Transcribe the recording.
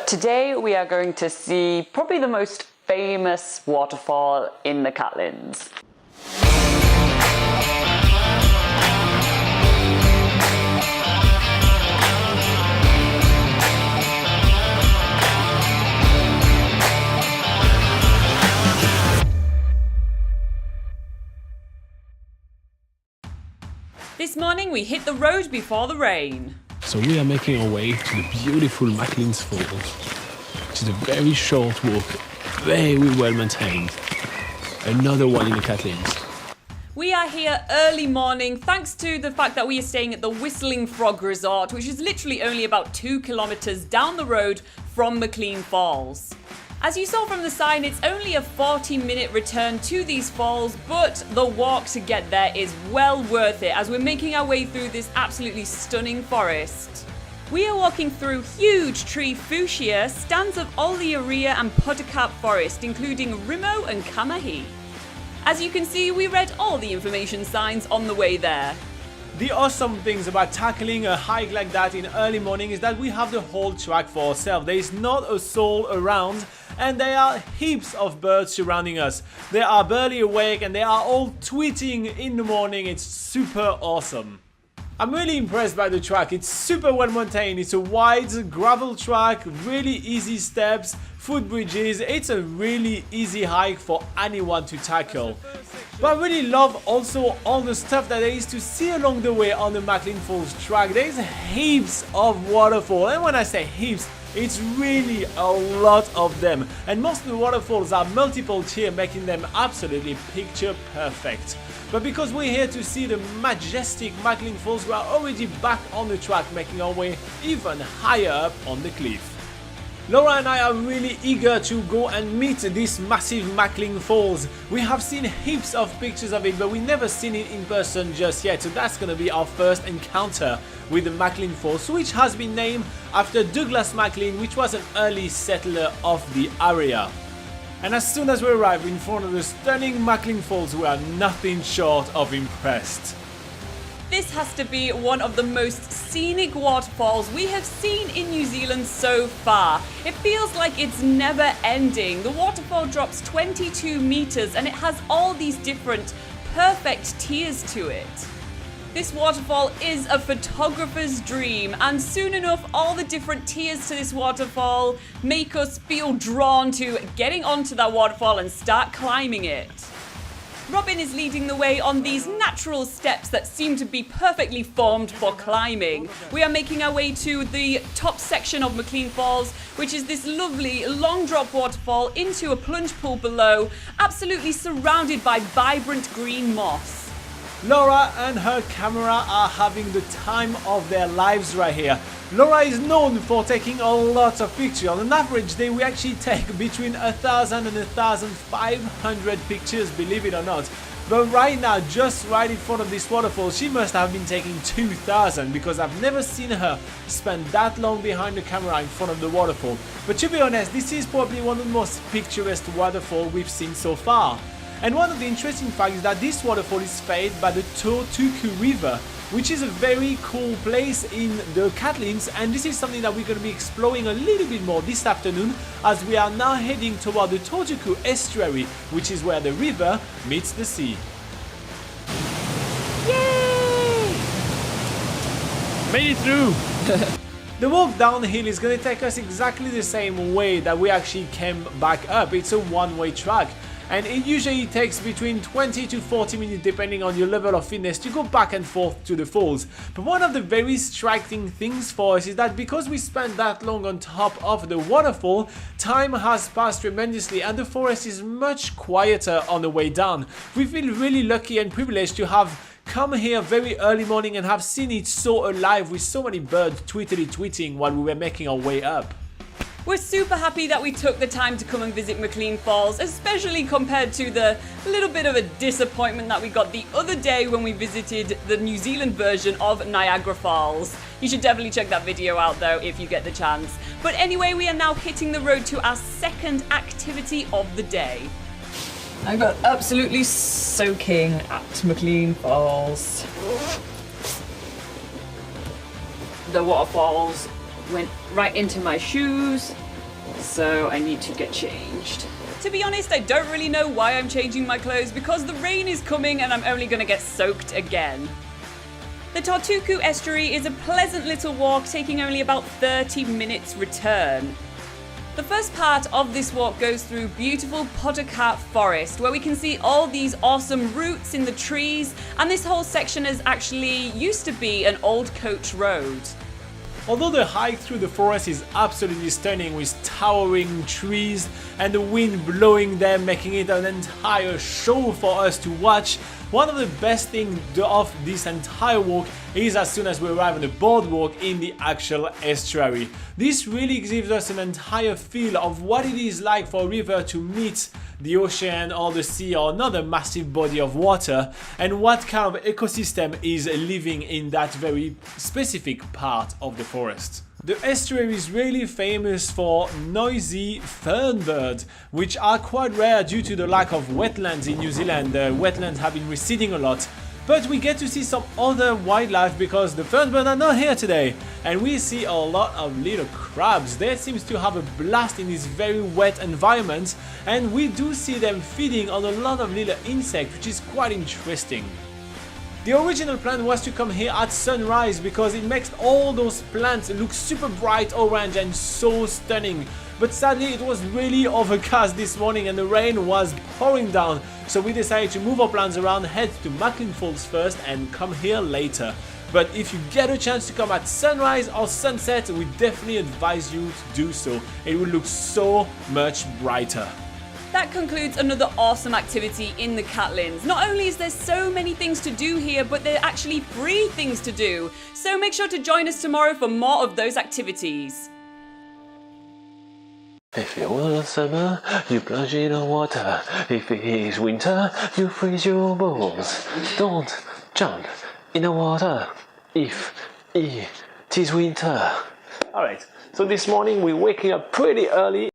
Today we are going to see probably the most famous waterfall in the Catlins. This morning we hit the road before the rain. So we are making our way to the beautiful McLean Falls, which is a very short walk, very well maintained. Another one in the Catlins. We are here early morning thanks to the fact that we are staying at the Whistling Frog Resort, which is literally only about 2 kilometers down the road from McLean Falls. As you saw from the sign, it's only a 40-minute return to these falls, but the walk to get there is well worth it as we're making our way through this absolutely stunning forest. We are walking through huge tree fuchsia, stands of olearia and podocarp forest, including Rimo and Kamahi. As you can see, we read all the information signs on the way there. The awesome things about tackling a hike like that in early morning is that we have the whole track for ourselves. There is not a soul around, and there are heaps of birds surrounding us. They are barely awake and they are all tweeting in the morning. It's super awesome. I'm really impressed by the track. It's super well maintained. It's a wide gravel track, really easy steps, footbridges. It's a really easy hike for anyone to tackle. But I really love also all the stuff that there is to see along the way on the McLean Falls track. There's heaps of waterfall, and when I say heaps, it's really a lot of them. And most of the waterfalls are multiple tier, making them absolutely picture perfect. But because we're here to see the majestic McLean Falls, we are already back on the track, making our way even higher up on the cliff. Laura and I are really eager to go and meet this massive McLean Falls. We have seen heaps of pictures of it, but we've never seen it in person just yet. So that's going to be our first encounter with the McLean Falls, which has been named after Douglas McLean, which was an early settler of the area. And as soon as we arrive in front of the stunning McLean Falls, we are nothing short of impressed. This has to be one of the most scenic waterfalls we have seen in New Zealand so far. It feels like it's never ending. The waterfall drops 22 meters and it has all these different perfect tiers to it. This waterfall is a photographer's dream, and soon enough all the different tiers to this waterfall make us feel drawn to getting onto that waterfall and start climbing it. Robin is leading the way on these natural steps that seem to be perfectly formed for climbing. We are making our way to the top section of McLean Falls, which is this lovely long drop waterfall into a plunge pool below, absolutely surrounded by vibrant green moss. Laura and her camera are having the time of their lives right here. Laura is known for taking a lot of pictures. On an average day, we actually take between 1,000 and 1,500 pictures, believe it or not. But right now, just right in front of this waterfall, she must have been taking 2,000, because I've never seen her spend that long behind the camera in front of the waterfall. But to be honest, this is probably one of the most picturesque waterfalls we've seen so far. And one of the interesting facts is that this waterfall is fed by the Tautuku River, which is a very cool place in the Catlins, and this is something that we're going to be exploring a little bit more this afternoon as we are now heading toward the Tautuku Estuary, which is where the river meets the sea. Yay! Made it through! The walk downhill is going to take us exactly the same way that we actually came back up. It's a one-way track. And it usually takes between 20 to 40 minutes depending on your level of fitness to go back and forth to the falls. But one of the very striking things for us is that because we spent that long on top of the waterfall, time has passed tremendously and the forest is much quieter on the way down. We feel really lucky and privileged to have come here very early morning and have seen it so alive with so many birds tweeting while we were making our way up. We're super happy that we took the time to come and visit McLean Falls, especially compared to the little bit of a disappointment that we got the other day when we visited the New Zealand version of Niagara Falls. You should definitely check that video out though if you get the chance. But anyway, we are now hitting the road to our second activity of the day. I got absolutely soaking at McLean Falls. The waterfalls went right into my shoes, so I need to get changed. To be honest, I don't really know why I'm changing my clothes because the rain is coming and I'm only going to get soaked again. The Tautuku Estuary is a pleasant little walk taking only about 30 minutes return. The first part of this walk goes through beautiful Tautuku forest where we can see all these awesome roots in the trees, and this whole section is actually used to be an old coach road. Although the hike through the forest is absolutely stunning with towering trees and the wind blowing them, making it an entire show for us to watch, one of the best things of this entire walk is as soon as we arrive on the boardwalk in the actual estuary. This really gives us an entire feel of what it is like for a river to meet the ocean or the sea or another massive body of water, and what kind of ecosystem is living in that very specific part of the forest. The estuary is really famous for noisy fernbirds, which are quite rare due to the lack of wetlands in New Zealand. The wetlands have been receding a lot. But we get to see some other wildlife because the fernbirds are not here today, and we see a lot of little crabs. They seem to have a blast in this very wet environment, and we do see them feeding on a lot of little insects, which is quite interesting. The original plan was to come here at sunrise because it makes all those plants look super bright orange and so stunning. But sadly it was really overcast this morning and the rain was pouring down, so we decided to move our plans around, head to McLean Falls first and come here later. But if you get a chance to come at sunrise or sunset, we definitely advise you to do so. It will look so much brighter. That concludes another awesome activity in the Catlins. Not only is there so many things to do here, but there are actually free things to do. So make sure to join us tomorrow for more of those activities. If it was summer, you plunge in the water. If it is winter, you freeze your bones. Don't jump in the water if it is winter. Alright, so this morning we're waking up pretty early.